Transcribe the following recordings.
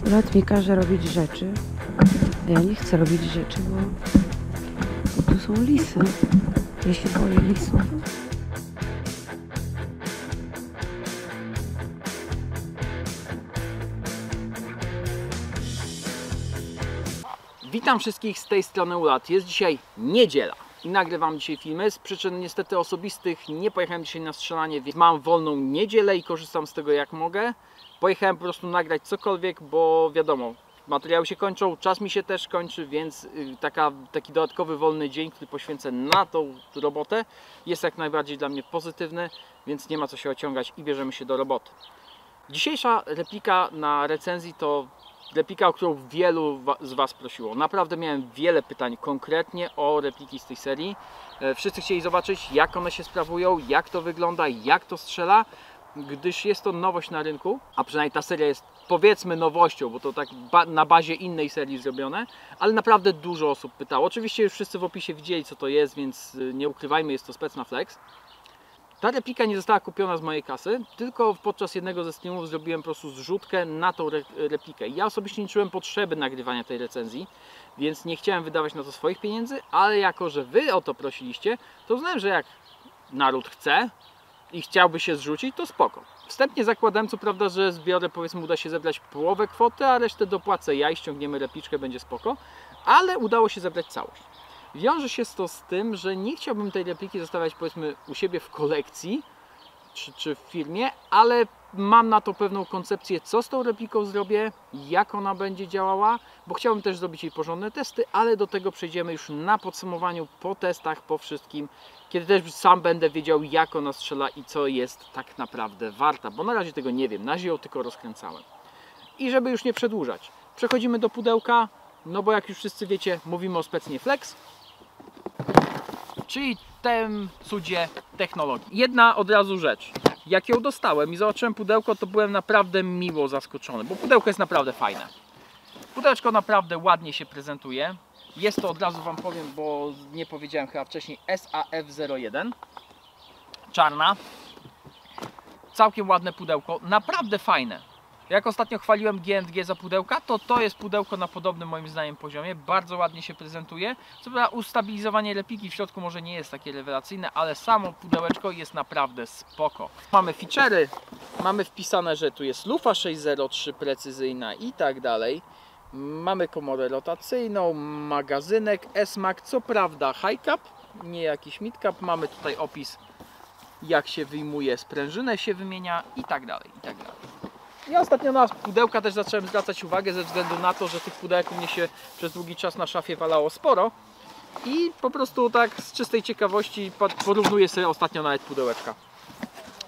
Brat mi każe robić rzeczy, a ja nie chcę robić rzeczy, bo tu są lisy. Ja się boję lisów. Witam wszystkich z tej strony Ulat. Jest dzisiaj niedziela i nagrywam dzisiaj filmy. Z przyczyn niestety osobistych nie pojechałem dzisiaj na strzelanie, więc mam wolną niedzielę i korzystam z tego jak mogę. Pojechałem po prostu nagrać cokolwiek, bo wiadomo, materiały się kończą, czas mi się też kończy, więc taki dodatkowy wolny dzień, który poświęcę na tą robotę, jest jak najbardziej dla mnie pozytywny, więc nie ma co się ociągać i bierzemy się do roboty. Dzisiejsza replika na recenzji to replika, o którą wielu z Was prosiło. Naprawdę miałem wiele pytań konkretnie o repliki z tej serii. Wszyscy chcieli zobaczyć, jak one się sprawują, jak to wygląda, jak to strzela, gdyż jest to nowość na rynku, a przynajmniej ta seria jest, powiedzmy, nowością, bo to tak na bazie innej serii zrobione, ale naprawdę dużo osób pytało. Oczywiście już wszyscy w opisie widzieli, co to jest, więc nie ukrywajmy, jest to spec na flex. Ta replika nie została kupiona z mojej kasy, tylko podczas jednego ze streamów zrobiłem po prostu zrzutkę na tą replikę. Ja osobiście nie czułem potrzeby nagrywania tej recenzji, więc nie chciałem wydawać na to swoich pieniędzy, ale jako że Wy o to prosiliście, to uznałem, że jak naród chce i chciałby się zrzucić, to spoko. Wstępnie zakładałem co prawda, że zbiorę, powiedzmy, uda się zebrać połowę kwoty, a resztę dopłacę ja i ściągniemy repliczkę, będzie spoko, ale udało się zebrać całość. Wiąże się to z tym, że nie chciałbym tej repliki zostawiać, powiedzmy, u siebie w kolekcji czy w firmie, ale mam na to pewną koncepcję, co z tą repliką zrobię, jak ona będzie działała, bo chciałbym też zrobić jej porządne testy, ale do tego przejdziemy już na podsumowaniu, po testach, po wszystkim, kiedy też sam będę wiedział, jak ona strzela i co jest tak naprawdę warta, bo na razie tego nie wiem, na razie ją tylko rozkręcałem. I żeby już nie przedłużać, przechodzimy do pudełka, no bo jak już wszyscy wiecie, mówimy o specnie flex, czyli tym cudzie technologii. Jedna od razu rzecz. Jak ją dostałem i zobaczyłem pudełko, to byłem naprawdę miło zaskoczony, bo pudełko jest naprawdę fajne. Pudełeczko naprawdę ładnie się prezentuje. Jest to, od razu Wam powiem, bo nie powiedziałem chyba wcześniej, SAF01. Czarna. Całkiem ładne pudełko, naprawdę fajne. Jak ostatnio chwaliłem G&G za pudełka, to jest pudełko na podobnym moim zdaniem poziomie. Bardzo ładnie się prezentuje. Co prawda ustabilizowanie repliki w środku może nie jest takie rewelacyjne, ale samo pudełeczko jest naprawdę spoko. Mamy feature'y, mamy wpisane, że tu jest lufa 603 precyzyjna i tak dalej. Mamy komorę rotacyjną, magazynek S-Mag, co prawda high cap, nie jakiś mid cap. Mamy tutaj opis, jak się wyjmuje sprężynę, się wymienia i tak dalej, i tak dalej. Ja ostatnio na pudełka też zacząłem zwracać uwagę ze względu na to, że tych pudełek mnie się przez długi czas na szafie walało sporo i po prostu tak z czystej ciekawości porównuję sobie ostatnio nawet pudełeczka.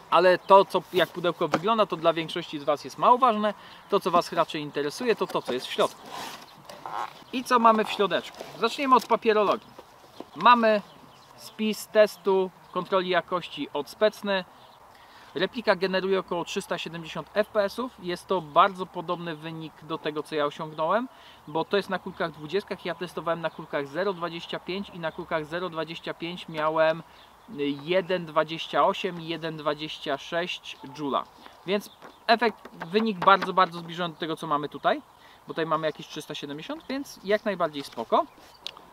Ale to, jak pudełko wygląda, to dla większości z Was jest mało ważne. To, co Was raczej interesuje, to co jest w środku. I co mamy w środeczku? Zaczniemy od papierologii. Mamy spis testu kontroli jakości od Specny. Replika generuje około 370 fps. Jest to bardzo podobny wynik do tego, co ja osiągnąłem, bo to jest na kulkach 20. Ja testowałem na kulkach 0,25 i na kulkach 0,25 miałem 1,28 i 1,26 Joule. Więc wynik bardzo zbliżony do tego, co mamy tutaj, bo tutaj mamy jakieś 370, więc jak najbardziej spoko.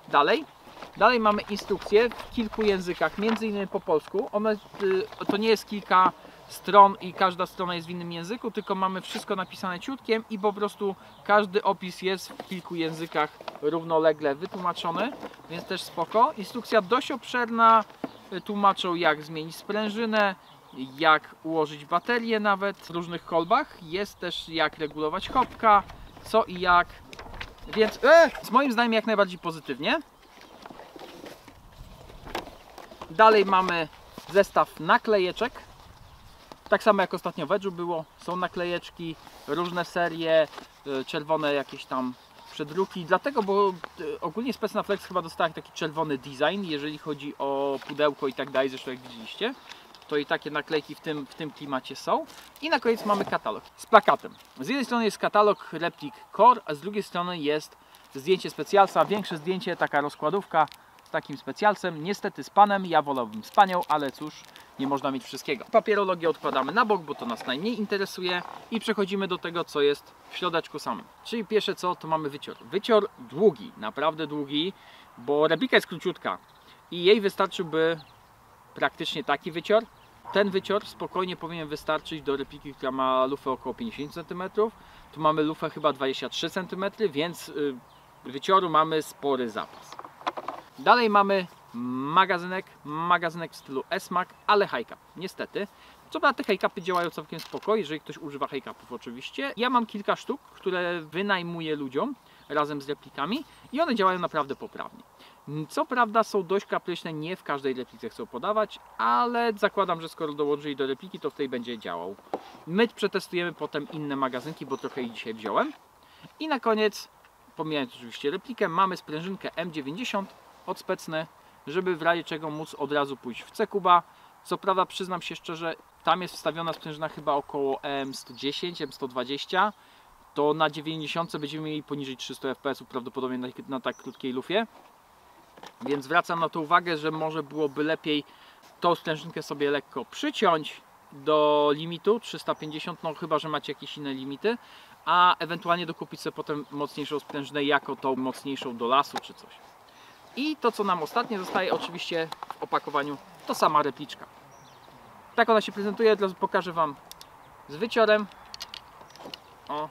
Dalej mamy instrukcje w kilku językach, między innymi po polsku. To nie jest kilka stron i każda strona jest w innym języku, tylko mamy wszystko napisane ciutkiem i po prostu każdy opis jest w kilku językach równolegle wytłumaczony, więc też spoko. Instrukcja dość obszerna, tłumaczą, jak zmienić sprężynę, jak ułożyć baterię nawet w różnych kolbach. Jest też, jak regulować chopka, co i jak, więc moim zdaniem jak najbardziej pozytywnie. Dalej mamy zestaw naklejeczek. Tak samo jak ostatnio w Edge'u było. Są naklejeczki, różne serie, czerwone jakieś tam przedruki. Dlatego, bo ogólnie Specna Flex chyba dostała taki czerwony design, jeżeli chodzi o pudełko i tak dalej. Zresztą jak widzieliście, to i takie naklejki w tym klimacie są. I na koniec mamy katalog z plakatem. Z jednej strony jest katalog replik Core, a z drugiej strony jest zdjęcie specjalca. Większe zdjęcie, taka rozkładówka z takim specjalcem. Niestety z panem, ja wolałbym z panią, ale cóż, nie można mieć wszystkiego. Papierologię odkładamy na bok, bo to nas najmniej interesuje i przechodzimy do tego, co jest w środeczku samym. Czyli pierwsze co, to mamy wycior. Wycior długi, naprawdę długi, bo replika jest króciutka i jej wystarczyłby praktycznie taki wycior. Ten wycior spokojnie powinien wystarczyć do repliki, która ma lufę około 50 cm. Tu mamy lufę chyba 23 cm, więc wycioru mamy spory zapas. Dalej mamy magazynek w stylu S-Mag, ale high-cap. Niestety. Co prawda te high-capy działają całkiem spoko, jeżeli ktoś używa high-capów oczywiście. Ja mam kilka sztuk, które wynajmuję ludziom razem z replikami i one działają naprawdę poprawnie. Co prawda są dość kapryśne, nie w każdej replice chcą podawać, ale zakładam, że skoro dołożyli do repliki, to w tej będzie działał. My przetestujemy potem inne magazynki, bo trochę ich dzisiaj wziąłem. I na koniec, pomijając oczywiście replikę, mamy sprężynkę M90 od Specny, żeby w razie czego móc od razu pójść w C-Kuba. Co prawda przyznam się szczerze, tam jest wstawiona sprężyna chyba około M110, M120. To na 90 będziemy mieli poniżej 300 fps prawdopodobnie na tak krótkiej lufie. Więc zwracam na to uwagę, że może byłoby lepiej tą sprężynkę sobie lekko przyciąć do limitu 350, no chyba że macie jakieś inne limity, a ewentualnie dokupić sobie potem mocniejszą sprężynę jako tą mocniejszą do lasu czy coś. I to co nam ostatnie zostaje oczywiście w opakowaniu, to sama repliczka. Tak ona się prezentuje, od razu pokażę Wam z wyciorem. O,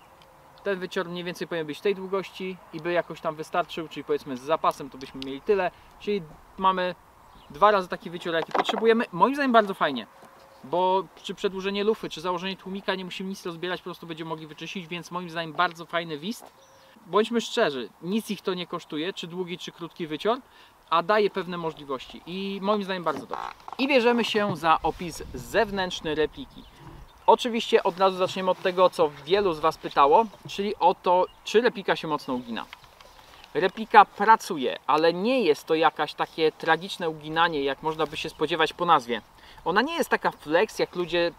ten wycior mniej więcej powinien być tej długości i by jakoś tam wystarczył, czyli powiedzmy z zapasem to byśmy mieli tyle, czyli mamy 2 razy taki wycior jaki potrzebujemy. Moim zdaniem bardzo fajnie, bo czy przedłużenie lufy, czy założenie tłumika nie musimy nic rozbierać, po prostu będziemy mogli wyczyścić, więc moim zdaniem bardzo fajny wist. Bądźmy szczerzy, nic ich to nie kosztuje, czy długi, czy krótki wycior, a daje pewne możliwości i moim zdaniem bardzo dobrze. I bierzemy się za opis zewnętrzny repliki. Oczywiście od razu zaczniemy od tego, co wielu z Was pytało, czyli o to, czy replika się mocno ugina. Replika pracuje, ale nie jest to jakaś takie tragiczne uginanie, jak można by się spodziewać po nazwie. Ona nie jest taka flex, jak ludzie,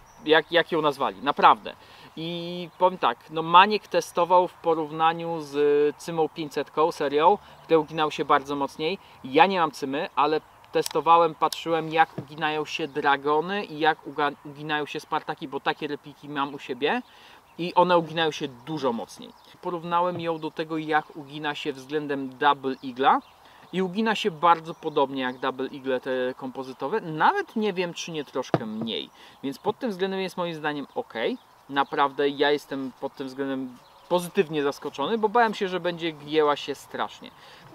jak ją nazwali, naprawdę. I powiem tak, no Maniek testował w porównaniu z Cymą 500 serią, które uginały się bardzo mocniej. Ja nie mam Cymy, ale testowałem, patrzyłem jak uginają się Dragony i jak uginają się Spartaki, bo takie repliki mam u siebie i one uginają się dużo mocniej. Porównałem ją do tego jak ugina się względem Double Eagle'a i ugina się bardzo podobnie jak Double Eagle te kompozytowe, nawet nie wiem czy nie troszkę mniej, więc pod tym względem jest moim zdaniem ok. Naprawdę ja jestem pod tym względem pozytywnie zaskoczony, bo bałem się, że będzie gięła się strasznie.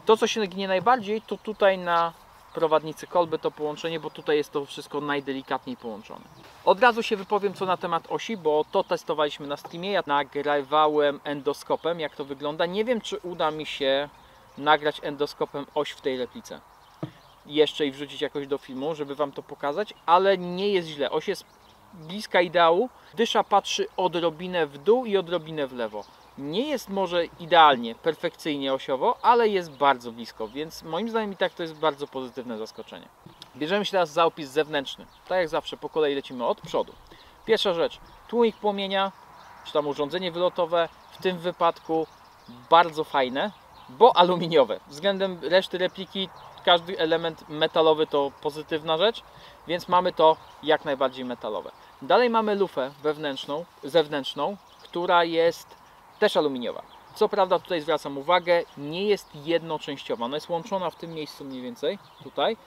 To co się gnie najbardziej to tutaj na prowadnicy kolby to połączenie, bo tutaj jest to wszystko najdelikatniej połączone. Od razu się wypowiem co na temat osi, bo to testowaliśmy na streamie. Ja nagrywałem endoskopem jak to wygląda. Nie wiem czy uda mi się nagrać endoskopem oś w tej replice. Jeszcze i wrzucić jakoś do filmu, żeby Wam to pokazać, ale nie jest źle. Oś jest bliska ideału. Dysza patrzy odrobinę w dół i odrobinę w lewo. Nie jest może idealnie, perfekcyjnie osiowo, ale jest bardzo blisko, więc moim zdaniem i tak to jest bardzo pozytywne zaskoczenie. Bierzemy się teraz za opis zewnętrzny. Tak jak zawsze po kolei lecimy od przodu. Pierwsza rzecz, tłumik płomienia, czy tam urządzenie wylotowe, w tym wypadku bardzo fajne, bo aluminiowe. Względem reszty repliki każdy element metalowy to pozytywna rzecz, więc mamy to jak najbardziej metalowe. Dalej mamy lufę zewnętrzną, która jest też aluminiowa. Co prawda tutaj zwracam uwagę, nie jest jednoczęściowa. Ona jest łączona w tym miejscu mniej więcej, tutaj.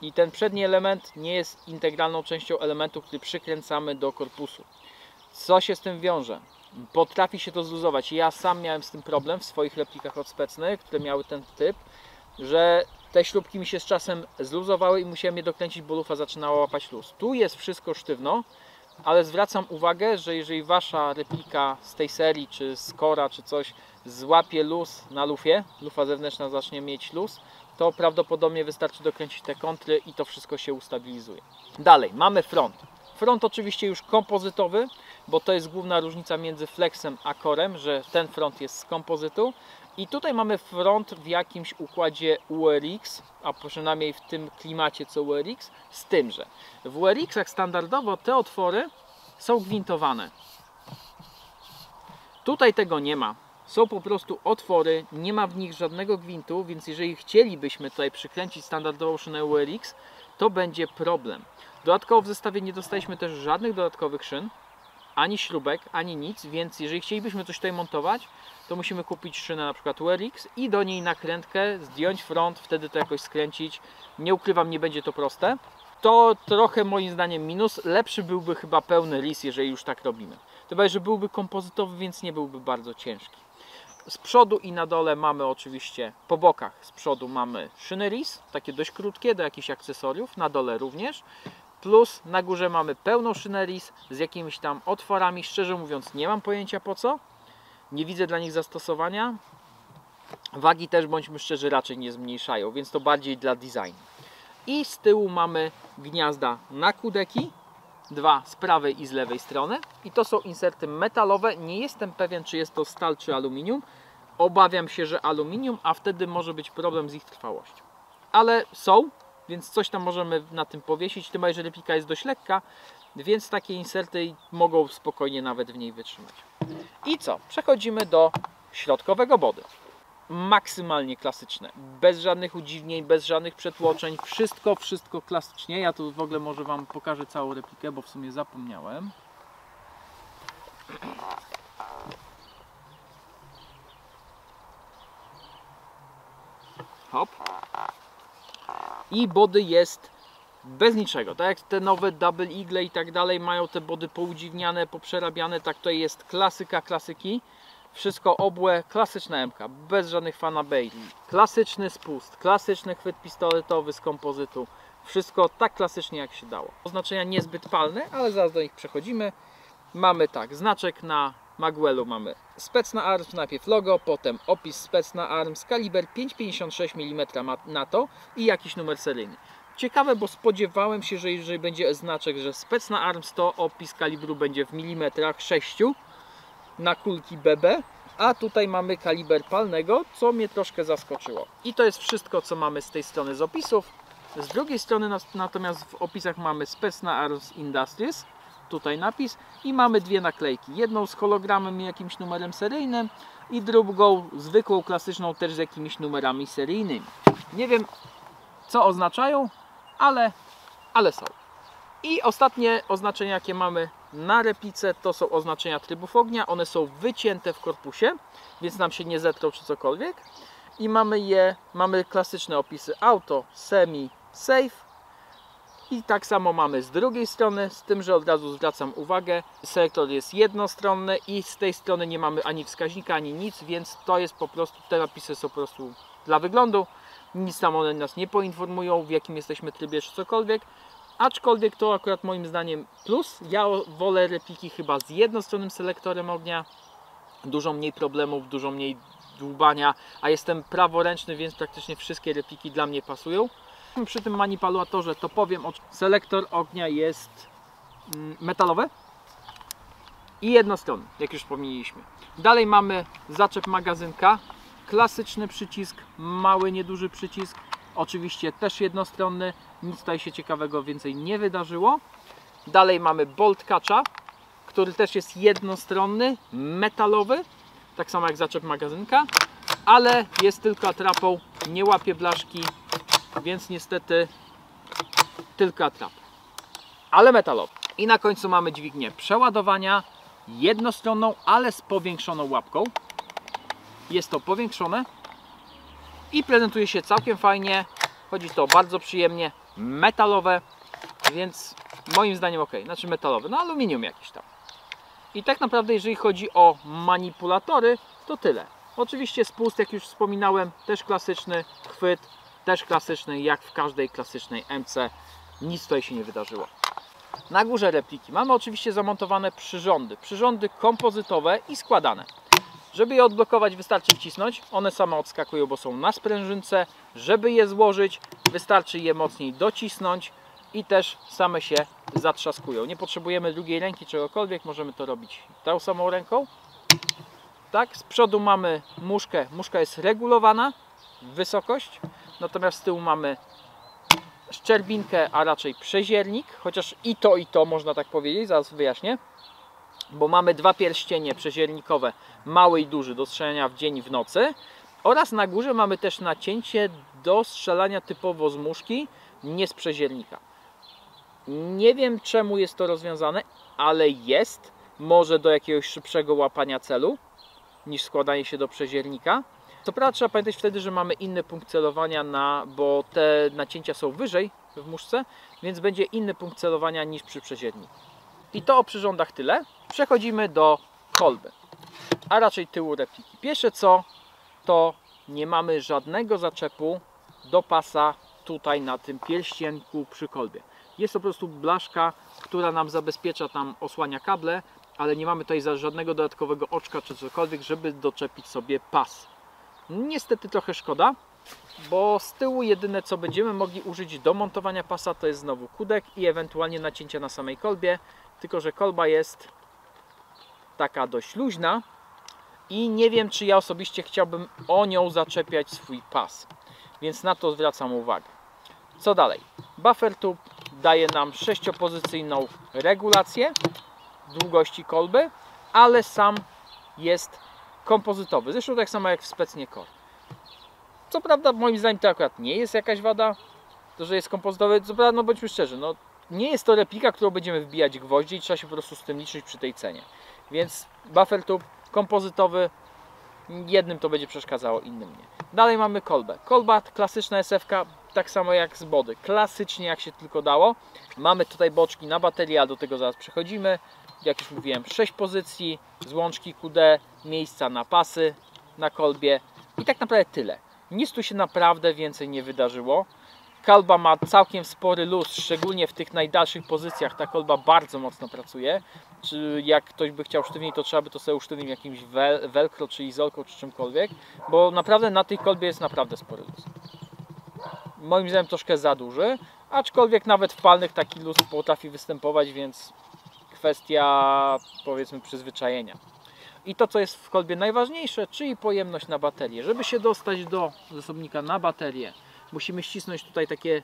I ten przedni element nie jest integralną częścią elementu, który przykręcamy do korpusu. Co się z tym wiąże? Potrafi się to zluzować. Ja sam miałem z tym problem w swoich replikach od Specny, które miały ten typ, że te śrubki mi się z czasem zluzowały i musiałem je dokręcić, bo lufa zaczynała łapać luz. Tu jest wszystko sztywno, ale zwracam uwagę, że jeżeli Wasza replika z tej serii, czy z Cora, czy coś złapie luz na lufie, lufa zewnętrzna zacznie mieć luz, to prawdopodobnie wystarczy dokręcić te kontry i to wszystko się ustabilizuje. Dalej, mamy front. Front oczywiście już kompozytowy, bo to jest główna różnica między Flexem a Corem, że ten front jest z kompozytu. I tutaj mamy front w jakimś układzie URX, a przynajmniej w tym klimacie co URX, z tym, że w URX-ach standardowo te otwory są gwintowane. Tutaj tego nie ma. Są po prostu otwory, nie ma w nich żadnego gwintu, więc jeżeli chcielibyśmy tutaj przykręcić standardową szynę URX, to będzie problem. Dodatkowo w zestawie nie dostaliśmy też żadnych dodatkowych szyn, ani śrubek, ani nic, więc jeżeli chcielibyśmy coś tutaj montować, to musimy kupić szynę na przykład URX i do niej nakrętkę, zdjąć front, wtedy to jakoś skręcić. Nie ukrywam, nie będzie to proste. To trochę moim zdaniem minus. Lepszy byłby chyba pełny lis, jeżeli już tak robimy. Chyba, że byłby kompozytowy, więc nie byłby bardzo ciężki. Z przodu i na dole mamy oczywiście, po bokach z przodu mamy szyny lis, takie dość krótkie, do jakichś akcesoriów, na dole również. Plus na górze mamy pełną szynę lis z jakimiś tam otworami. Szczerze mówiąc, nie mam pojęcia po co. Nie widzę dla nich zastosowania. Wagi też, bądźmy szczerzy, raczej nie zmniejszają, więc to bardziej dla designu. I z tyłu mamy gniazda na kudeki, dwa z prawej i z lewej strony. I to są inserty metalowe. Nie jestem pewien, czy jest to stal, czy aluminium. Obawiam się, że aluminium, a wtedy może być problem z ich trwałością. Ale są, więc coś tam możemy na tym powiesić. Tym bardziej, że replika jest dość lekka, więc takie inserty mogą spokojnie nawet w niej wytrzymać. I co? Przechodzimy do środkowego body. Maksymalnie klasyczne, bez żadnych udziwnień, bez żadnych przetłoczeń, wszystko klasycznie. Ja tu w ogóle może Wam pokażę całą replikę, bo w sumie zapomniałem. Hop. I body jest bez niczego, tak jak te nowe Double Eagle i tak dalej mają te body poudziwniane, poprzerabiane, tak to jest klasyka klasyki. Wszystko obłe, klasyczna MK, bez żadnych fanabeili. Klasyczny spust, klasyczny chwyt pistoletowy z kompozytu. Wszystko tak klasycznie jak się dało. Oznaczenia niezbyt palne, ale zaraz do nich przechodzimy. Mamy tak, znaczek na Magwellu mamy Specna Arms, najpierw logo, potem opis Specna Arms, kaliber 5,56 mm NATO i jakiś numer seryjny. Ciekawe, bo spodziewałem się, że jeżeli będzie znaczek, że Specna Arms, to opis kalibru będzie w milimetrach 6 na kulki BB, a tutaj mamy kaliber palnego, co mnie troszkę zaskoczyło. I to jest wszystko, co mamy z tej strony z opisów. Z drugiej strony natomiast w opisach mamy Specna Arms Industries, tutaj napis, i mamy dwie naklejki. Jedną z hologramem i jakimś numerem seryjnym i drugą zwykłą, klasyczną, też z jakimiś numerami seryjnymi. Nie wiem, co oznaczają, ale są. I ostatnie oznaczenia, jakie mamy na replice, to są oznaczenia trybów ognia. One są wycięte w korpusie, więc nam się nie zetrą czy cokolwiek. I mamy klasyczne opisy auto, semi, safe. I tak samo mamy z drugiej strony, z tym, że od razu zwracam uwagę, selektor jest jednostronny i z tej strony nie mamy ani wskaźnika, ani nic, więc to jest po prostu, te napisy są po prostu dla wyglądu. Nic tam one nas nie poinformują, w jakim jesteśmy trybie czy cokolwiek. Aczkolwiek to akurat moim zdaniem plus. Ja wolę repliki chyba z jednostronnym selektorem ognia. Dużo mniej problemów, dużo mniej dłubania, a jestem praworęczny, więc praktycznie wszystkie repliki dla mnie pasują. Przy tym manipulatorze to powiem, selektor ognia jest metalowy i jednostronny, jak już wspomnieliśmy. Dalej mamy zaczep magazynka, klasyczny przycisk, mały, nieduży przycisk. Oczywiście też jednostronny, nic tutaj się ciekawego więcej nie wydarzyło. Dalej mamy bolt catcha, który też jest jednostronny, metalowy, tak samo jak zaczep magazynka, ale jest tylko atrapą, nie łapie blaszki, więc niestety tylko atrapą, ale metalowy. I na końcu mamy dźwignię przeładowania, jednostronną, ale z powiększoną łapką. Jest to powiększone i prezentuje się całkiem fajnie, chodzi to bardzo przyjemnie, metalowe, więc moim zdaniem ok, znaczy metalowe, no aluminium jakiś tam. I tak naprawdę jeżeli chodzi o manipulatory, to tyle. Oczywiście spust, jak już wspominałem, też klasyczny, chwyt też klasyczny, jak w każdej klasycznej MC, nic tutaj się nie wydarzyło. Na górze repliki mamy oczywiście zamontowane przyrządy kompozytowe i składane. Żeby je odblokować, wystarczy wcisnąć, one same odskakują, bo są na sprężynce. Żeby je złożyć, wystarczy je mocniej docisnąć i też same się zatrzaskują. Nie potrzebujemy drugiej ręki, czegokolwiek, możemy to robić tą samą ręką. Tak, z przodu mamy muszkę, muszka jest regulowana w wysokość, natomiast z tyłu mamy szczerbinkę, a raczej przeziernik, chociaż i to można tak powiedzieć, zaraz wyjaśnię. Bo mamy dwa pierścienie przeziernikowe, mały i duży, do strzelania w dzień i w nocy. Oraz na górze mamy też nacięcie do strzelania typowo z muszki. nie z przeziernika. Nie wiem, czemu jest to rozwiązane, ale jest. Może do jakiegoś szybszego łapania celu niż składanie się do przeziernika. Co prawda trzeba pamiętać wtedy, że mamy inny punkt celowania, bo te nacięcia są wyżej w muszce, więc będzie inny punkt celowania niż przy przezierniku. I to o przyrządach tyle. Przechodzimy do kolby, a raczej tyłu repliki. Pierwsze co, to nie mamy żadnego zaczepu do pasa tutaj na tym pierścienku przy kolbie. Jest to po prostu blaszka, która nam zabezpiecza, tam osłania kable, ale nie mamy tutaj żadnego dodatkowego oczka czy cokolwiek, żeby doczepić sobie pas. Niestety trochę szkoda, bo z tyłu jedyne co będziemy mogli użyć do montowania pasa to jest znowu kudek i ewentualnie nacięcia na samej kolbie, tylko że kolba jest taka dość luźna i nie wiem, czy ja osobiście chciałbym o nią zaczepiać swój pas, więc na to zwracam uwagę. Co dalej? Buffer tube daje nam 6-pozycyjną regulację długości kolby, ale sam jest kompozytowy, zresztą tak samo jak w Specnie Core. Co prawda moim zdaniem to akurat nie jest jakaś wada, to że jest kompozytowy, co prawda no bądźmy szczerzy, no nie jest to replika, którą będziemy wbijać gwoździe i trzeba się po prostu z tym liczyć przy tej cenie. Więc buffer tube kompozytowy, jednym to będzie przeszkadzało, innym nie. Dalej mamy kolbę. Kolba klasyczna SF-ka, tak samo jak z body, klasycznie jak się tylko dało. Mamy tutaj boczki na baterię, a do tego zaraz przechodzimy. Jak już mówiłem, 6 pozycji, złączki QD, miejsca na pasy na kolbie i tak naprawdę tyle. Nic tu się naprawdę więcej nie wydarzyło. Kolba ma całkiem spory luz, szczególnie w tych najdalszych pozycjach ta kolba bardzo mocno pracuje. Czy jak ktoś by chciał sztywniej, to trzeba by to sobie usztywnić jakimś velcro czy izolką czy czymkolwiek, bo naprawdę na tej kolbie jest naprawdę spory luz. Moim zdaniem troszkę za duży, aczkolwiek nawet w palnych taki luz potrafi występować, więc kwestia powiedzmy przyzwyczajenia. I to co jest w kolbie najważniejsze, czyli pojemność na baterię. Żeby się dostać do zasobnika na baterię, musimy ścisnąć tutaj takie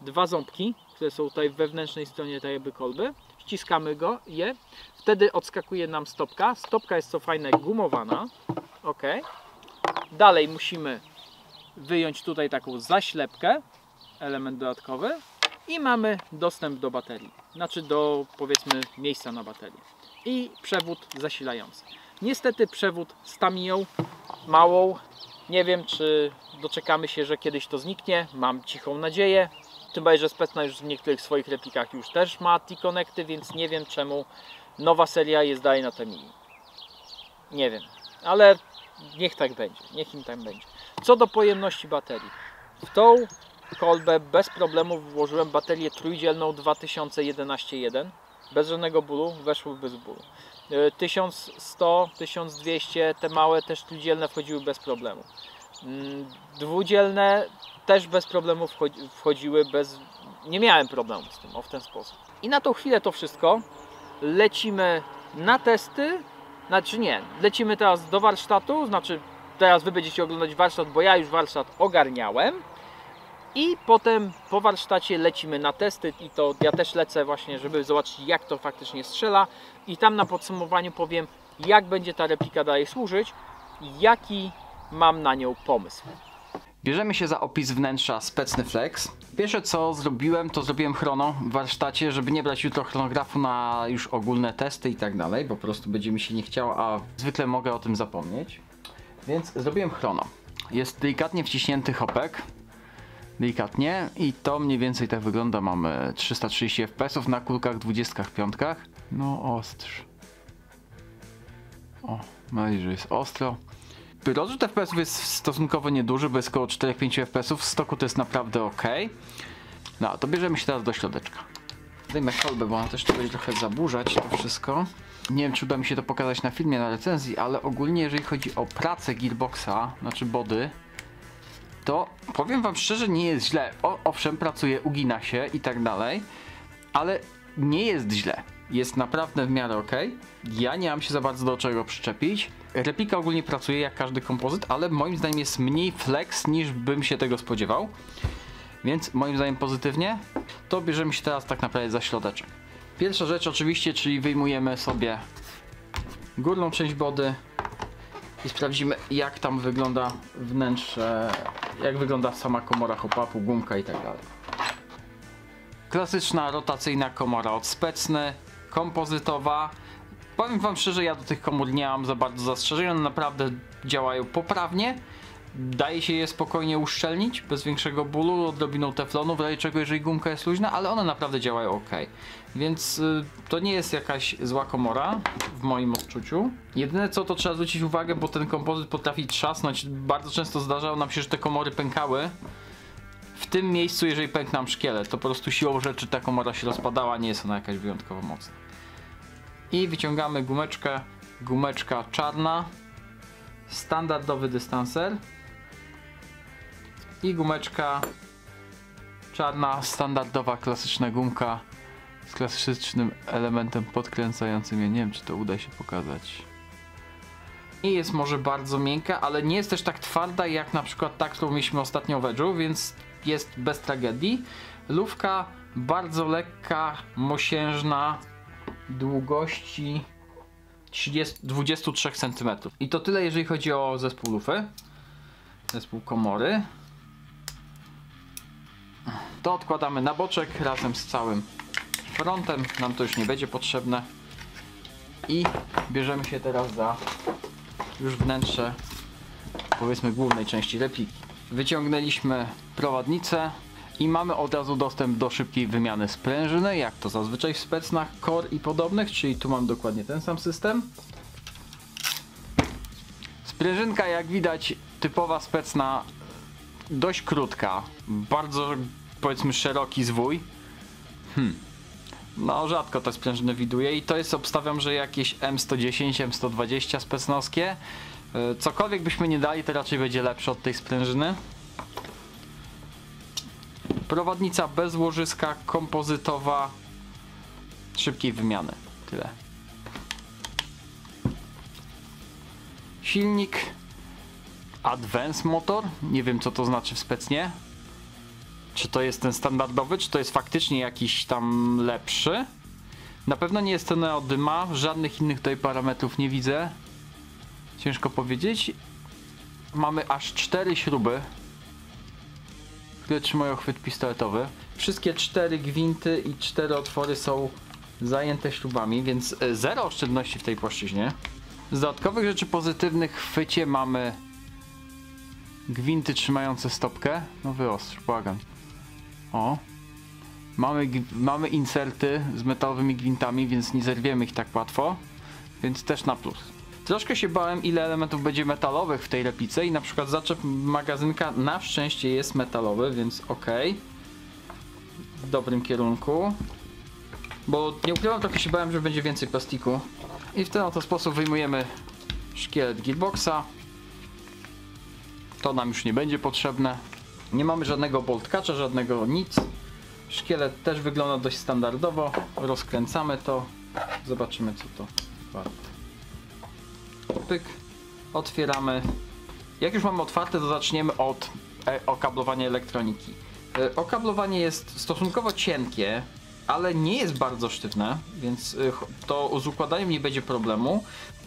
dwa ząbki, które są tutaj w wewnętrznej stronie tej jakby kolby. Ściskamy je, wtedy odskakuje nam stopka. Stopka jest co fajne gumowana. Ok. Dalej musimy wyjąć tutaj taką zaślepkę, element dodatkowy i mamy dostęp do baterii, znaczy do powiedzmy miejsca na baterię i przewód zasilający. Niestety przewód z tamiją małą, nie wiem czy doczekamy się, że kiedyś to zniknie, mam cichą nadzieję, tym bardziej, że Specna już w niektórych swoich replikach już też ma T-Connecty, więc nie wiem czemu nowa seria jest dalej na Tamiyi. Nie wiem, ale niech tak będzie, niech im tak będzie. Co do pojemności baterii, w tą kolbę bez problemu włożyłem baterię trójdzielną 2011-1, bez żadnego bólu, weszło bez bólu. 1100, 1200, te małe też trójdzielne wchodziły bez problemu. Dwudzielne też bez problemu wchodziły, nie miałem problemu z tym, w ten sposób. I na tą chwilę to wszystko. Lecimy na testy, znaczy nie, lecimy teraz do warsztatu, znaczy teraz Wy będziecie oglądać warsztat, bo ja już warsztat ogarniałem. I potem po warsztacie lecimy na testy i to ja też lecę właśnie, żeby zobaczyć jak to faktycznie strzela i tam na podsumowaniu powiem jak będzie ta replika dalej służyć i jaki mam na nią pomysł. Bierzemy się za opis wnętrza Specny Flex. Pierwsze co zrobiłem, to zrobiłem chrono w warsztacie, żeby nie brać jutro chronografu na już ogólne testy i tak dalej, bo po prostu będzie mi się nie chciało, a zwykle mogę o tym zapomnieć. Więc zrobiłem chrono. Jest delikatnie wciśnięty hopek. Delikatnie i to mniej więcej tak wygląda. Mamy 330 fps na kulkach 25. No ostrz. O, mam nadzieję, że jest ostro. Rozrzut fps jest stosunkowo nieduży, bo jest około 4-5 fps. W stoku to jest naprawdę ok. No, to bierzemy się teraz do środeczka. Zdejmę kolbę, bo ona też tu będzie trochę zaburzać to wszystko. Nie wiem, czy uda mi się to pokazać na filmie, na recenzji, ale ogólnie jeżeli chodzi o pracę gearboxa, znaczy body, to powiem Wam szczerze, nie jest źle. Owszem, pracuje, ugina się i tak dalej, ale nie jest źle. Jest naprawdę w miarę ok. Ja nie mam się za bardzo do czego przyczepić. Replika ogólnie pracuje jak każdy kompozyt, ale moim zdaniem jest mniej flex niż bym się tego spodziewał. Więc moim zdaniem pozytywnie. To bierzemy się teraz tak naprawdę za środeczek. Pierwsza rzecz oczywiście, czyli wyjmujemy sobie górną część body i sprawdzimy jak tam wygląda wnętrze, jak wygląda sama komora hop-upu, gumka i tak dalej. Klasyczna rotacyjna komora od Specny, kompozytowa. Powiem wam szczerze, ja do tych komór nie mam za bardzo zastrzeżeń, one naprawdę działają poprawnie. Daje się je spokojnie uszczelnić, bez większego bólu, odrobiną teflonu, w razie czego jeżeli gumka jest luźna, ale one naprawdę działają ok. Więc to nie jest jakaś zła komora, w moim odczuciu. Jedyne co, to trzeba zwrócić uwagę, bo ten kompozyt potrafi trzasnąć. Bardzo często zdarzało nam się, że te komory pękały. W tym miejscu, jeżeli pękł nam szkielet, to po prostu siłą rzeczy ta komora się rozpadała, nie jest ona jakaś wyjątkowo mocna. I wyciągamy gumeczkę, gumeczka czarna, standardowy dystanser i gumeczka czarna, standardowa, klasyczna gumka z klasycznym elementem podkręcającym. Ja nie wiem, czy to uda się pokazać. Nie jest może bardzo miękka, ale nie jest też tak twarda jak na przykład ta, którą mieliśmy ostatnio w Edge'u, więc jest bez tragedii. Lufka bardzo lekka, mosiężna, długości 23 cm. I to tyle, jeżeli chodzi o zespół lufy. Zespół komory. To odkładamy na boczek razem z całym frontem. Nam to już nie będzie potrzebne. I bierzemy się teraz za już wnętrze, powiedzmy, głównej części repliki. Wyciągnęliśmy prowadnicę i mamy od razu dostęp do szybkiej wymiany sprężyny, jak to zazwyczaj w Specnach, Core i podobnych, czyli tu mam dokładnie ten sam system. Sprężynka, jak widać, typowa Specna, dość krótka, bardzo, powiedzmy, szeroki zwój. No rzadko te sprężyny widuję i to jest, obstawiam, że jakieś M110, M120 specnowskie. Cokolwiek byśmy nie dali, to raczej będzie lepsze od tej sprężyny. Prowadnica bez łożyska, kompozytowa, szybkiej wymiany. Tyle. Silnik Advance Motor. Nie wiem, co to znaczy w Specnie. Czy to jest ten standardowy, czy to jest faktycznie jakiś tam lepszy. Na pewno nie jest to neodyma, żadnych innych tutaj parametrów nie widzę. Ciężko powiedzieć. Mamy aż 4 śruby, które trzymają chwyt pistoletowy. Wszystkie 4 gwinty i 4 otwory są zajęte śrubami, więc zero oszczędności w tej płaszczyźnie. Z dodatkowych rzeczy pozytywnych w chwycie mamy gwinty trzymające stopkę. No wyostrz, błagam. O. Mamy inserty z metalowymi gwintami, więc nie zerwiemy ich tak łatwo. Więc też na plus. Troszkę się bałem, ile elementów będzie metalowych w tej replice i na przykład zaczep magazynka na szczęście jest metalowy, więc ok. W dobrym kierunku. Bo nie ukrywam, trochę się bałem, że będzie więcej plastiku. I w ten oto sposób wyjmujemy szkielet gearboxa. To nam już nie będzie potrzebne. Nie mamy żadnego boltkacza, żadnego nic. Szkielet też wygląda dość standardowo. Rozkręcamy to. Zobaczymy, co to warte. Pyk. Otwieramy. Jak już mamy otwarte, to zaczniemy od okablowania elektroniki. Okablowanie jest stosunkowo cienkie, ale nie jest bardzo sztywne, więc to z układaniem nie będzie problemu.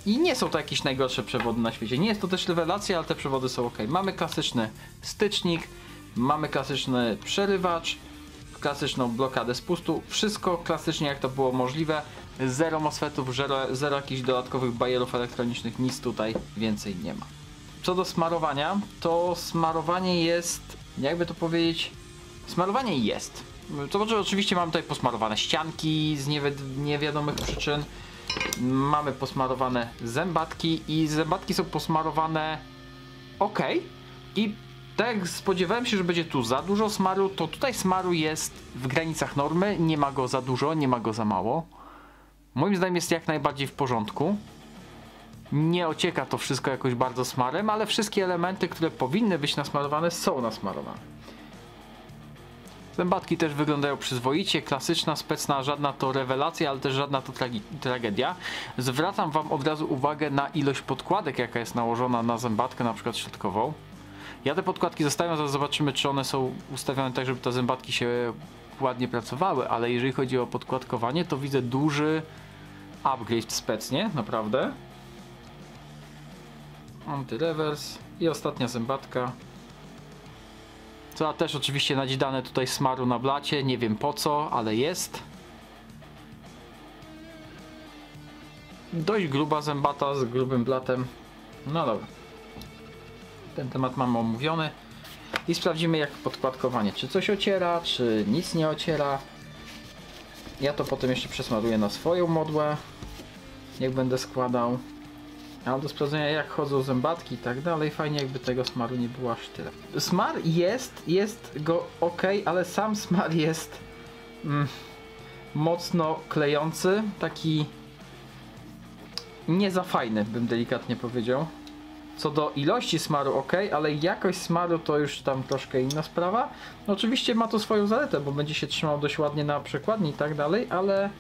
I nie są to jakieś najgorsze przewody na świecie. Nie jest to też rewelacja, ale te przewody są ok. Mamy klasyczny stycznik, mamy klasyczny przerywacz, klasyczną blokadę spustu. Wszystko klasycznie, jak to było możliwe. Zero MOSFETów, zero jakichś dodatkowych bajerów elektronicznych, nic tutaj więcej nie ma. Co do smarowania, to smarowanie jest, jakby to powiedzieć, smarowanie jest. To znaczy, oczywiście mamy tutaj posmarowane ścianki z niewiadomych przyczyn. Mamy posmarowane zębatki i zębatki są posmarowane ok. I tak jak spodziewałem się, że będzie tu za dużo smaru, to tutaj smaru jest w granicach normy. Nie ma go za dużo, nie ma go za mało. Moim zdaniem jest jak najbardziej w porządku. Nie ocieka to wszystko jakoś bardzo smarem, ale wszystkie elementy, które powinny być nasmarowane, są nasmarowane. Zębatki też wyglądają przyzwoicie, klasyczna, Specna, żadna to rewelacja, ale też żadna to tragedia. Zwracam wam od razu uwagę na ilość podkładek, jaka jest nałożona na zębatkę, na przykład środkową. Ja te podkładki zostawiam, zaraz zobaczymy, czy one są ustawione tak, żeby te zębatki się ładnie pracowały, ale jeżeli chodzi o podkładkowanie, to widzę duży upgrade w Specnie, naprawdę. Anty-rewers i ostatnia zębatka. To też oczywiście nadzidane tutaj smaru na blacie, nie wiem po co, ale jest. Dość gruba zębata z grubym blatem. No dobra. Ten temat mamy omówiony. I sprawdzimy jak podkładkowanie. Czy coś ociera, czy nic nie ociera. Ja to potem jeszcze przesmaruję na swoją modłę. Jak będę składał. Ale do sprawdzenia jak chodzą zębatki i tak dalej. Fajnie jakby tego smaru nie było aż tyle. Smar jest go ok, ale sam smar jest mocno klejący. Taki nie za fajny, bym delikatnie powiedział. Co do ilości smaru ok, ale jakość smaru to już tam troszkę inna sprawa. No oczywiście ma to swoją zaletę, bo będzie się trzymał dość ładnie na przekładni i tak dalej, ale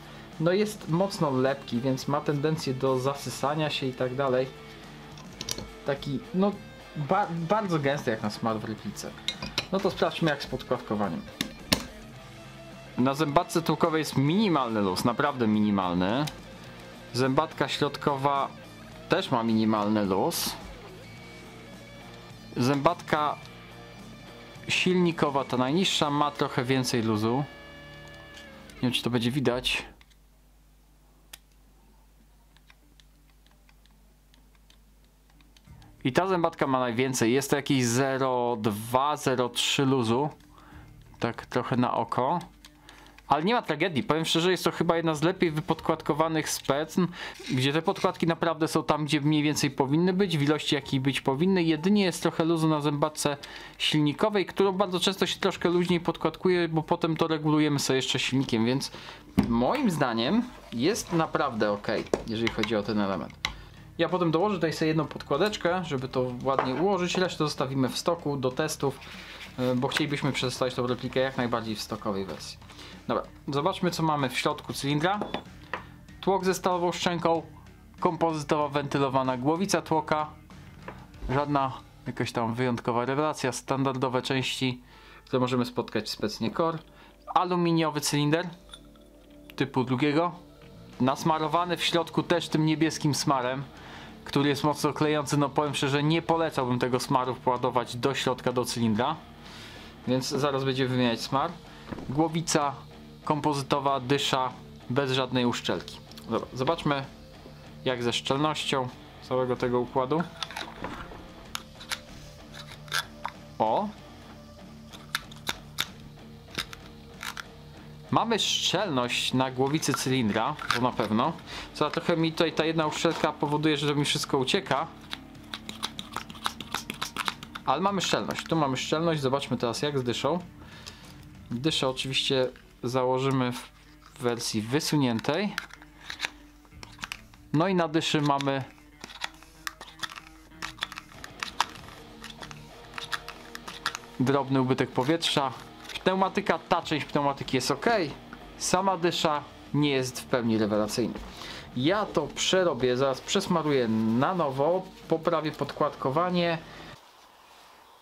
no jest mocno lepki, więc ma tendencję do zasysania się i tak dalej. Taki no bardzo gęsty jak na smar w replice. No to sprawdźmy jak z podkładkowaniem. Na zębatce tyłkowej jest minimalny luz, naprawdę minimalny. Zębatka środkowa też ma minimalny luz. Zębatka silnikowa, ta najniższa, ma trochę więcej luzu. Nie wiem czy to będzie widać. I ta zębatka ma najwięcej. Jest to jakieś 0,2-0,3 luzu. Tak trochę na oko. Ale nie ma tragedii, powiem szczerze, jest to chyba jedna z lepiej wypodkładkowanych specn, gdzie te podkładki naprawdę są tam, gdzie mniej więcej powinny być, w ilości jakiej być powinny. Jedynie jest trochę luzu na zębatce silnikowej, którą bardzo często się troszkę luźniej podkładkuje, bo potem to regulujemy sobie jeszcze silnikiem, więc moim zdaniem jest naprawdę ok, jeżeli chodzi o ten element. Ja potem dołożę tutaj sobie jedną podkładeczkę, żeby to ładnie ułożyć, resztę zostawimy w stoku do testów, bo chcielibyśmy przetestować tą replikę jak najbardziej w stokowej wersji. Dobra, zobaczmy co mamy w środku cylindra. Tłok ze stalową szczęką, kompozytowa wentylowana głowica tłoka, żadna jakaś tam wyjątkowa rewelacja, standardowe części, które możemy spotkać w specnie Core. Aluminiowy cylinder typu drugiego, nasmarowany w środku też tym niebieskim smarem, który jest mocno klejący. No powiem szczerze, nie polecałbym tego smaru wkładować do środka do cylindra, więc zaraz będziemy wymieniać smar. Głowica kompozytowa, dysza, bez żadnej uszczelki. Dobra, zobaczmy jak ze szczelnością całego tego układu. O! Mamy szczelność na głowicy cylindra, to na pewno. Co trochę mi tutaj ta jedna uszczelka powoduje, że mi wszystko ucieka. Ale mamy szczelność. Tu mamy szczelność. Zobaczmy teraz jak z dyszą. Dyszę oczywiście założymy w wersji wysuniętej. No i na dyszy mamy drobny ubytek powietrza. Pneumatyka, ta część pneumatyki jest ok. Sama dysza nie jest w pełni rewelacyjna. Ja to przerobię, zaraz przesmaruję na nowo, poprawię podkładkowanie.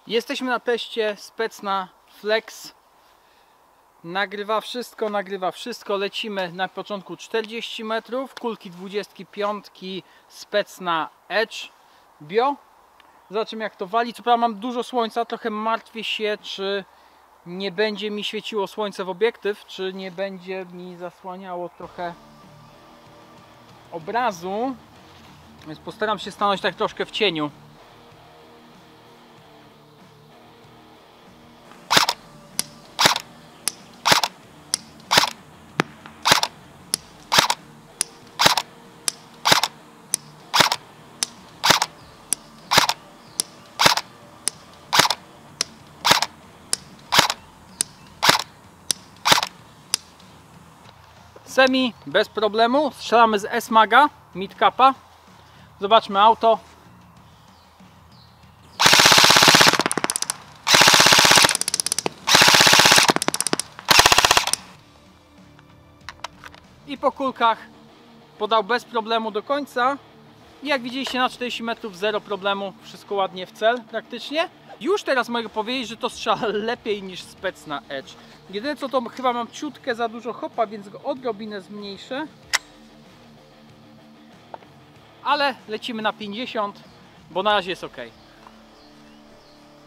Jesteśmy na teście Specna Flex. Nagrywa wszystko, lecimy na początku 40 metrów, kulki 25 Specna Edge Bio. Zobaczymy jak to wali. Co prawda mam dużo słońca, trochę martwię się, czy nie będzie mi świeciło słońce w obiektyw, czy nie będzie mi zasłaniało trochę obrazu, więc postaram się stanąć tak troszkę w cieniu. Semi bez problemu, strzelamy z S-Maga, mid-capa. Zobaczmy auto. I po kulkach podał bez problemu do końca. I jak widzieliście na 40 metrów zero problemu, wszystko ładnie w cel praktycznie. Już teraz mogę powiedzieć, że to strzela lepiej niż Specna Edge. Jedyne co to chyba mam ciutkę za dużo hopa, więc go odrobinę zmniejszę. Ale lecimy na 50, bo na razie jest ok.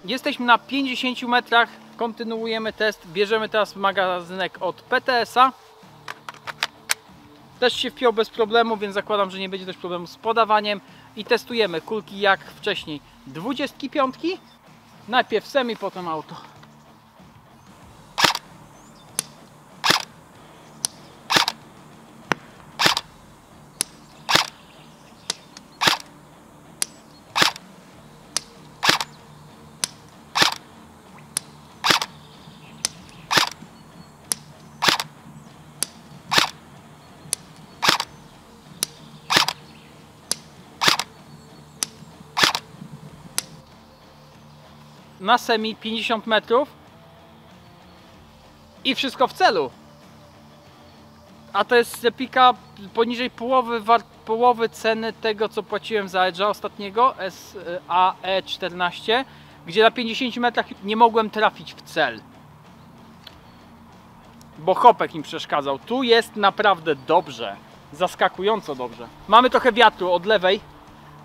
Jesteśmy na 50 metrach, kontynuujemy test, bierzemy teraz magazynek od PTS-a. Też się wpiął bez problemu, więc zakładam, że nie będzie też problemu z podawaniem. I testujemy kulki jak wcześniej. 25, najpierw semi, potem auto. Na semi 50 metrów i wszystko w celu. A to jest replika poniżej połowy ceny tego, co płaciłem za Edge'a ostatniego, SAE14, gdzie na 50 metrach nie mogłem trafić w cel, bo hopek mi przeszkadzał. Tu jest naprawdę dobrze, zaskakująco dobrze. Mamy trochę wiatru od lewej,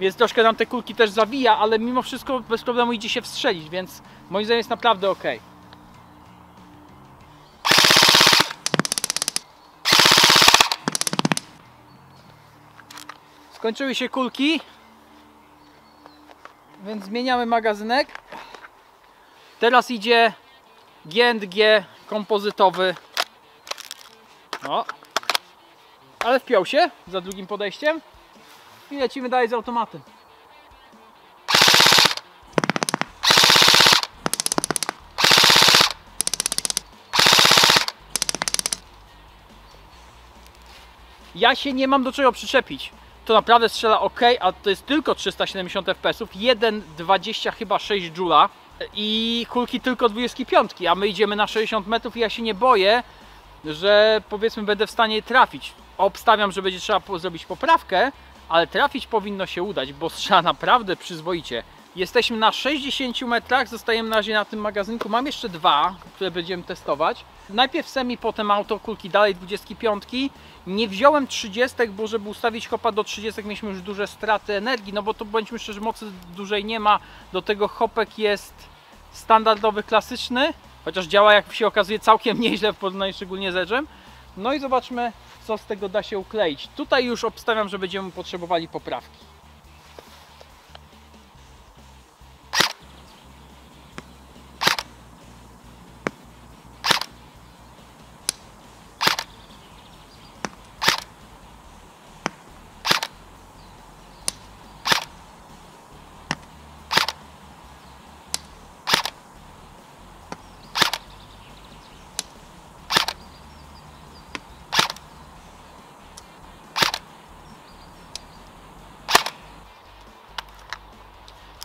więc troszkę nam te kulki też zawija, ale mimo wszystko bez problemu idzie się wstrzelić, więc moim zdaniem jest naprawdę ok. Skończyły się kulki, więc zmieniamy magazynek. Teraz idzie G&G kompozytowy. O, ale wpiął się za drugim podejściem. I lecimy dalej z automatem. Ja się nie mam do czego przyczepić. To naprawdę strzela ok, a to jest tylko 370 fps, 1,20 chyba 6 Joula i kulki tylko 25, a my idziemy na 60 metrów i ja się nie boję, że powiedzmy będę w stanie trafić. Obstawiam, że będzie trzeba zrobić poprawkę, ale trafić powinno się udać, bo strzela naprawdę przyzwoicie. Jesteśmy na 60 metrach, zostajemy na razie na tym magazynku. Mam jeszcze dwa, które będziemy testować. Najpierw semi, potem auto, kulki dalej 25. Nie wziąłem 30, bo żeby ustawić hopa do 30 mieliśmy już duże straty energii, no bo to bądźmy szczerzy, mocy dużej nie ma. Do tego hopek jest standardowy, klasyczny, chociaż działa, jak się okazuje, całkiem nieźle w porównaniu szczególnie z Edge'em. No i zobaczmy, co z tego da się ukleić. Tutaj już obstawiam, że będziemy potrzebowali poprawki.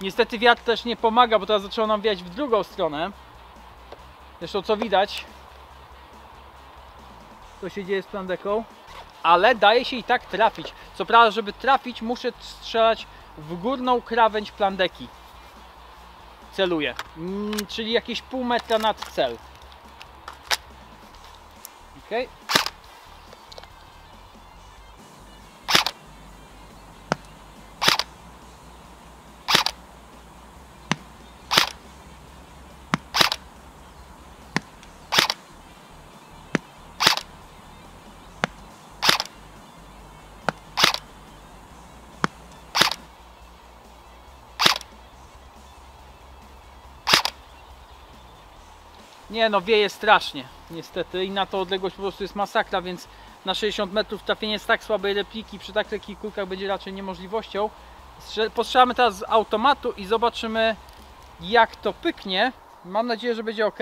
Niestety wiatr też nie pomaga, bo teraz zaczęło nam wiać w drugą stronę. Zresztą co widać, co się dzieje z plandeką. Ale daje się i tak trafić. Co prawda, żeby trafić, muszę strzelać w górną krawędź plandeki. Celuję. Czyli jakieś pół metra nad cel. Ok. Nie no, wieje strasznie, niestety, i na to odległość po prostu jest masakra, więc na 60 metrów trafienie z tak słabej repliki przy tak lekkich kulkach będzie raczej niemożliwością. Postrzelamy teraz z automatu i zobaczymy, jak to pyknie. Mam nadzieję, że będzie ok.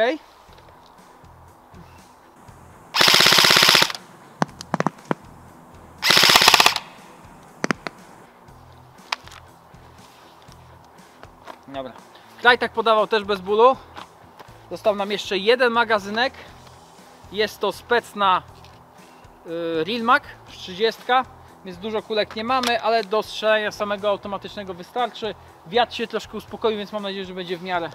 Dobra, kraj tak podawał też bez bólu. Został nam jeszcze jeden magazynek. Jest to spec na Rilmak 30, więc dużo kulek nie mamy, ale do strzelania samego automatycznego wystarczy. Wiatr się troszkę uspokoił, więc mam nadzieję, że będzie w miarę.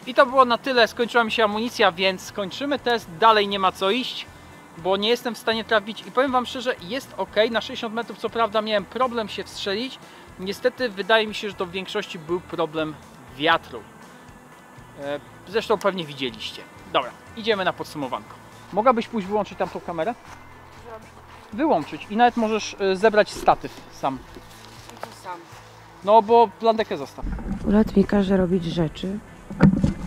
I to było na tyle, skończyła mi się amunicja, więc kończymy test, dalej nie ma co iść, bo nie jestem w stanie trafić i powiem wam szczerze, jest ok, na 60 metrów co prawda miałem problem się wstrzelić, niestety wydaje mi się, że to w większości był problem wiatru. Zresztą pewnie widzieliście. Dobra, idziemy na podsumowanko. Mogłabyś pójść wyłączyć tamtą kamerę? Wyłączyć i nawet możesz zebrać statyw sam. Sam. No bo plandekę zostaw. Ulat mi każe robić rzeczy,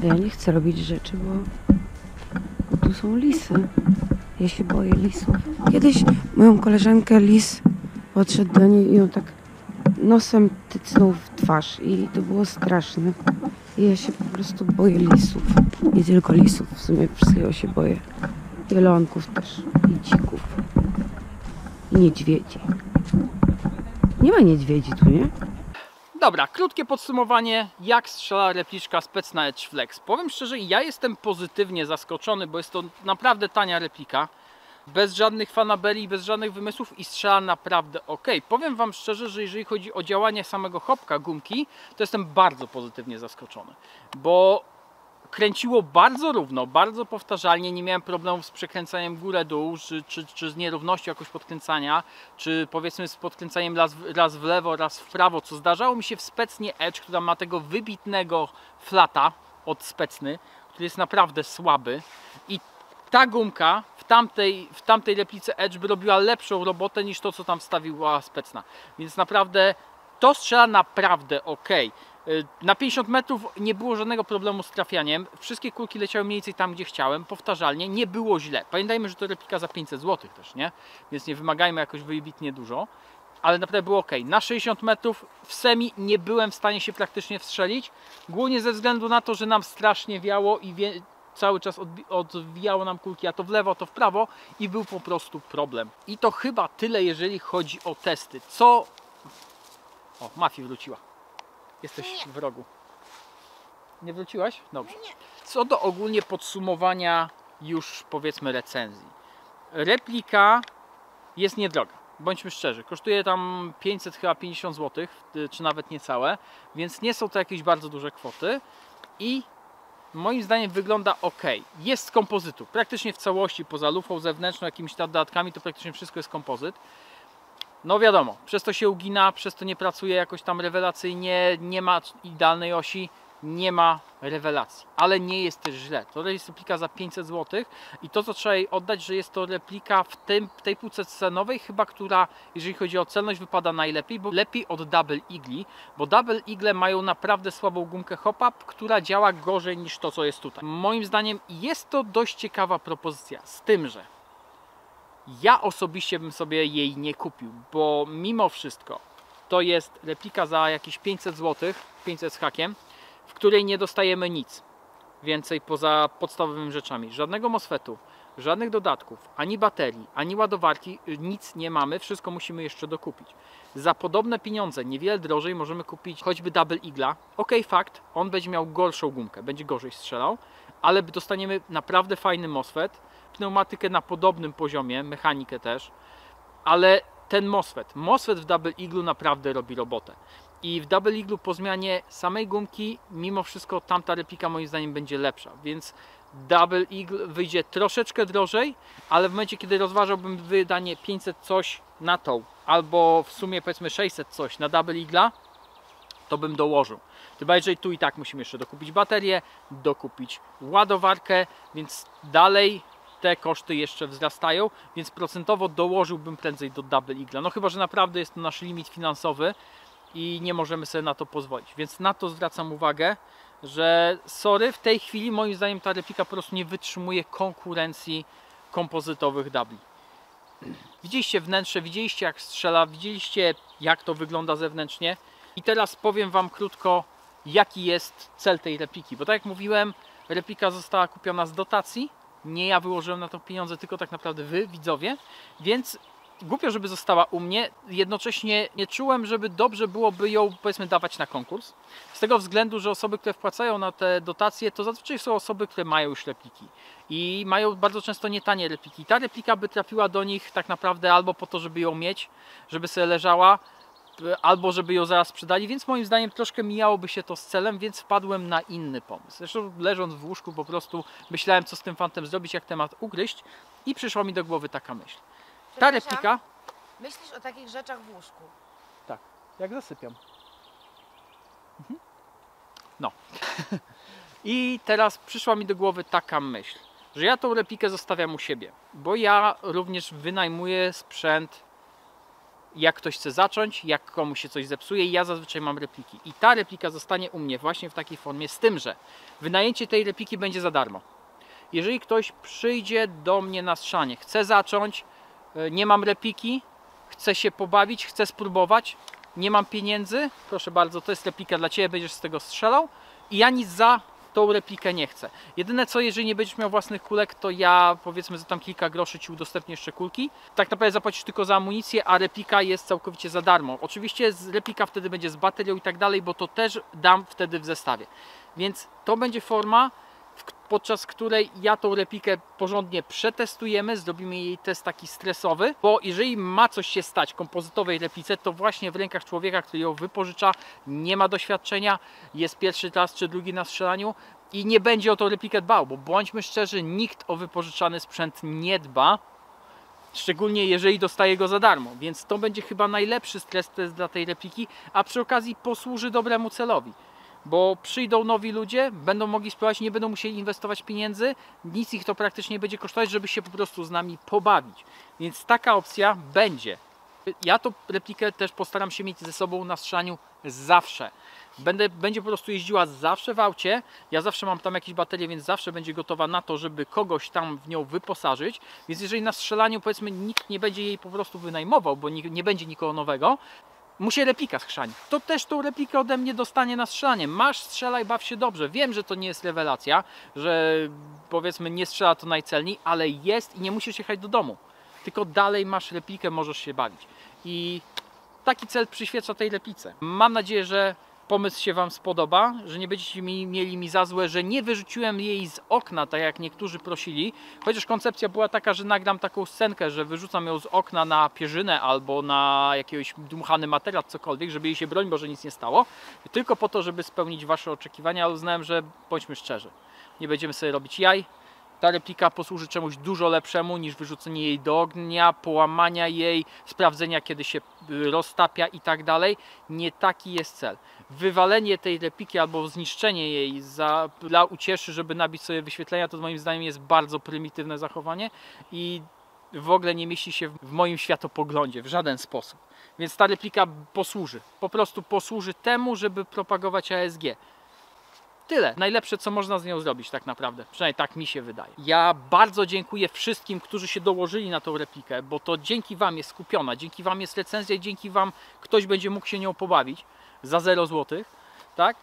a ja nie chcę robić rzeczy, bo tu są lisy. Ja się boję lisów. Kiedyś moją koleżankę lis podszedł do niej i ją tak nosem tycnął w twarz i to było straszne. I ja się po prostu boję lisów. Nie tylko lisów, w sumie wszystkiego się boję. Jelonków też i dzików. I niedźwiedzi. Nie ma niedźwiedzi tu, nie? Dobra, krótkie podsumowanie, jak strzela repliczka Specna Edge Flex. Powiem szczerze, ja jestem pozytywnie zaskoczony, bo jest to naprawdę tania replika. Bez żadnych fanaberii, bez żadnych wymysłów i strzela naprawdę ok. Powiem wam szczerze, że jeżeli chodzi o działanie samego chopka, gumki, to jestem bardzo pozytywnie zaskoczony. Bo kręciło bardzo równo, bardzo powtarzalnie, nie miałem problemów z przekręcaniem górę-dół, czy z nierównością jakoś podkręcania, czy powiedzmy z podkręcaniem raz w lewo, raz w prawo, co zdarzało mi się w Specnie Edge, która ma tego wybitnego flata od Specny, który jest naprawdę słaby i ta gumka w tamtej replice Edge by robiła lepszą robotę niż to, co tam wstawiła Specna, więc naprawdę to strzela naprawdę ok. Na 50 metrów nie było żadnego problemu z trafianiem. Wszystkie kulki leciały mniej więcej tam, gdzie chciałem. Powtarzalnie, nie było źle. Pamiętajmy, że to replika za 500 zł też, nie? Więc nie wymagajmy jakoś wybitnie dużo. Ale naprawdę było ok. Na 60 metrów w semi nie byłem w stanie się praktycznie wstrzelić. Głównie ze względu na to, że nam strasznie wiało i cały czas odwijało nam kulki, a to w lewo, a to w prawo i był po prostu problem. I to chyba tyle, jeżeli chodzi o testy. Co... O, Mafi wróciła. Jesteś w rogu. Nie wróciłaś? Dobrze. Co do ogólnie podsumowania już powiedzmy recenzji. Replika jest niedroga. Bądźmy szczerzy. Kosztuje tam 550 zł, czy nawet niecałe, więc nie są to jakieś bardzo duże kwoty i moim zdaniem wygląda ok. Jest z kompozytu. Praktycznie w całości, poza lufą zewnętrzną, jakimiś dodatkami, to praktycznie wszystko jest kompozyt. No wiadomo, przez to się ugina, przez to nie pracuje jakoś tam rewelacyjnie, nie ma idealnej osi, nie ma rewelacji, ale nie jest też źle. To jest replika za 500 zł i to, co trzeba jej oddać, że jest to replika w tej półce cenowej chyba, która, jeżeli chodzi o celność, wypada najlepiej, bo lepiej od Double Eagle, bo Double Eagle mają naprawdę słabą gumkę hop-up, która działa gorzej niż to, co jest tutaj. Moim zdaniem jest to dość ciekawa propozycja, z tym, że ja osobiście bym sobie jej nie kupił, bo mimo wszystko to jest replika za jakieś 500 zł, 500 z hakiem, w której nie dostajemy nic więcej poza podstawowymi rzeczami. Żadnego MOSFET-u, żadnych dodatków, ani baterii, ani ładowarki, nic nie mamy, wszystko musimy jeszcze dokupić. Za podobne pieniądze, niewiele drożej, możemy kupić choćby Double Eagle'a. Ok, fakt, on będzie miał gorszą gumkę, będzie gorzej strzelał, ale dostaniemy naprawdę fajny MOSFET, pneumatykę na podobnym poziomie, mechanikę też, ale ten MOSFET w Double Eagle naprawdę robi robotę. I w Double Eagle po zmianie samej gumki, mimo wszystko tamta replika moim zdaniem będzie lepsza, więc Double Eagle wyjdzie troszeczkę drożej, ale w momencie, kiedy rozważałbym wydanie 500 coś na tą, albo w sumie powiedzmy 600 coś na Double Eagle'a, to bym dołożył. Chyba jeżeli tu i tak musimy jeszcze dokupić baterię, dokupić ładowarkę, więc dalej te koszty jeszcze wzrastają, więc procentowo dołożyłbym prędzej do Double Eagle'a. No chyba, że naprawdę jest to nasz limit finansowy i nie możemy sobie na to pozwolić. Więc na to zwracam uwagę, że sorry, w tej chwili moim zdaniem ta replika po prostu nie wytrzymuje konkurencji kompozytowych Double. Widzieliście wnętrze, widzieliście jak strzela, widzieliście jak to wygląda zewnętrznie i teraz powiem wam krótko, jaki jest cel tej repliki, bo tak jak mówiłem, replika została kupiona z dotacji, nie ja wyłożyłem na to pieniądze, tylko tak naprawdę wy, widzowie, więc głupio, żeby została u mnie, jednocześnie nie czułem, żeby dobrze byłoby ją, powiedzmy, dawać na konkurs, z tego względu, że osoby, które wpłacają na te dotacje, to zazwyczaj są osoby, które mają już repliki i mają bardzo często nietanie repliki. Ta replika by trafiła do nich tak naprawdę albo po to, żeby ją mieć, żeby sobie leżała, albo żeby ją zaraz sprzedali, więc moim zdaniem troszkę mijałoby się to z celem, więc wpadłem na inny pomysł. Zresztą leżąc w łóżku po prostu myślałem, co z tym fantem zrobić, jak temat ugryźć i przyszła mi do głowy taka myśl. Ta replika... Myślisz o takich rzeczach w łóżku? Tak, jak zasypiam. No. I teraz przyszła mi do głowy taka myśl, że ja tą replikę zostawiam u siebie, bo ja również wynajmuję sprzęt, jak ktoś chce zacząć, jak komuś się coś zepsuje i ja zazwyczaj mam repliki. I ta replika zostanie u mnie właśnie w takiej formie, z tym, że wynajęcie tej repliki będzie za darmo. Jeżeli ktoś przyjdzie do mnie na strzanie, chce zacząć, nie mam repliki, chce się pobawić, chce spróbować, nie mam pieniędzy, proszę bardzo, to jest replika dla Ciebie, będziesz z tego strzelał i ja nic za tą replikę nie chcę. Jedyne co, jeżeli nie będziesz miał własnych kulek, to ja powiedzmy za tam kilka groszy Ci udostępnię jeszcze kulki. Tak naprawdę zapłacisz tylko za amunicję, a replika jest całkowicie za darmo. Oczywiście replika wtedy będzie z baterią i tak dalej, bo to też dam wtedy w zestawie. Więc to będzie forma, podczas której ja tą replikę porządnie przetestujemy, zrobimy jej test taki stresowy, bo jeżeli ma coś się stać kompozytowej replice, to właśnie w rękach człowieka, który ją wypożycza, nie ma doświadczenia, jest pierwszy raz czy drugi na strzelaniu i nie będzie o tą replikę dbał, bo bądźmy szczerzy, nikt o wypożyczany sprzęt nie dba, szczególnie jeżeli dostaje go za darmo, więc to będzie chyba najlepszy stres test dla tej repliki, a przy okazji posłuży dobremu celowi. Bo przyjdą nowi ludzie, będą mogli spróbować, nie będą musieli inwestować pieniędzy, nic ich to praktycznie nie będzie kosztować, żeby się po prostu z nami pobawić. Więc taka opcja będzie. Ja tą replikę też postaram się mieć ze sobą na strzelaniu zawsze. Będzie po prostu jeździła zawsze w aucie, ja zawsze mam tam jakieś baterie, więc zawsze będzie gotowa na to, żeby kogoś tam w nią wyposażyć. Więc jeżeli na strzelaniu powiedzmy nikt nie będzie jej po prostu wynajmował, bo nie będzie nikogo nowego, mu się replika skrzani, to też tą replikę ode mnie dostanie na strzelanie. Masz, strzelaj, baw się dobrze. Wiem, że to nie jest rewelacja, że powiedzmy nie strzela to najcelniej, ale jest i nie musisz jechać do domu. Tylko dalej masz replikę, możesz się bawić. I taki cel przyświeca tej replice. Mam nadzieję, że pomysł się Wam spodoba, że nie będziecie mieli mi za złe, że nie wyrzuciłem jej z okna, tak jak niektórzy prosili. Chociaż koncepcja była taka, że nagram taką scenkę, że wyrzucam ją z okna na pierzynę albo na jakiegoś dmuchany materac, cokolwiek, żeby jej się, broń Boże, nic nie stało. Tylko po to, żeby spełnić Wasze oczekiwania, ale uznałem, że bądźmy szczerzy. Nie będziemy sobie robić jaj. Ta replika posłuży czemuś dużo lepszemu niż wyrzucenie jej do ognia, połamania jej, sprawdzenia kiedy się roztapia i tak dalej. Nie taki jest cel. Wywalenie tej repliki albo zniszczenie jej dla ucieszy, żeby nabić sobie wyświetlenia, to moim zdaniem jest bardzo prymitywne zachowanie i w ogóle nie mieści się w moim światopoglądzie w żaden sposób. Więc ta replika posłuży. Po prostu posłuży temu, żeby propagować ASG. Tyle. Najlepsze, co można z nią zrobić tak naprawdę. Przynajmniej tak mi się wydaje. Ja bardzo dziękuję wszystkim, którzy się dołożyli na tą replikę, bo to dzięki Wam jest kupiona, dzięki Wam jest recenzja i dzięki Wam ktoś będzie mógł się nią pobawić za 0 zł. Tak?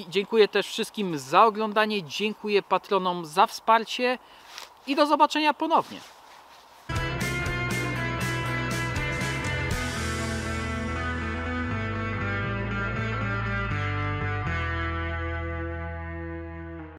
Dziękuję też wszystkim za oglądanie, dziękuję patronom za wsparcie i do zobaczenia ponownie.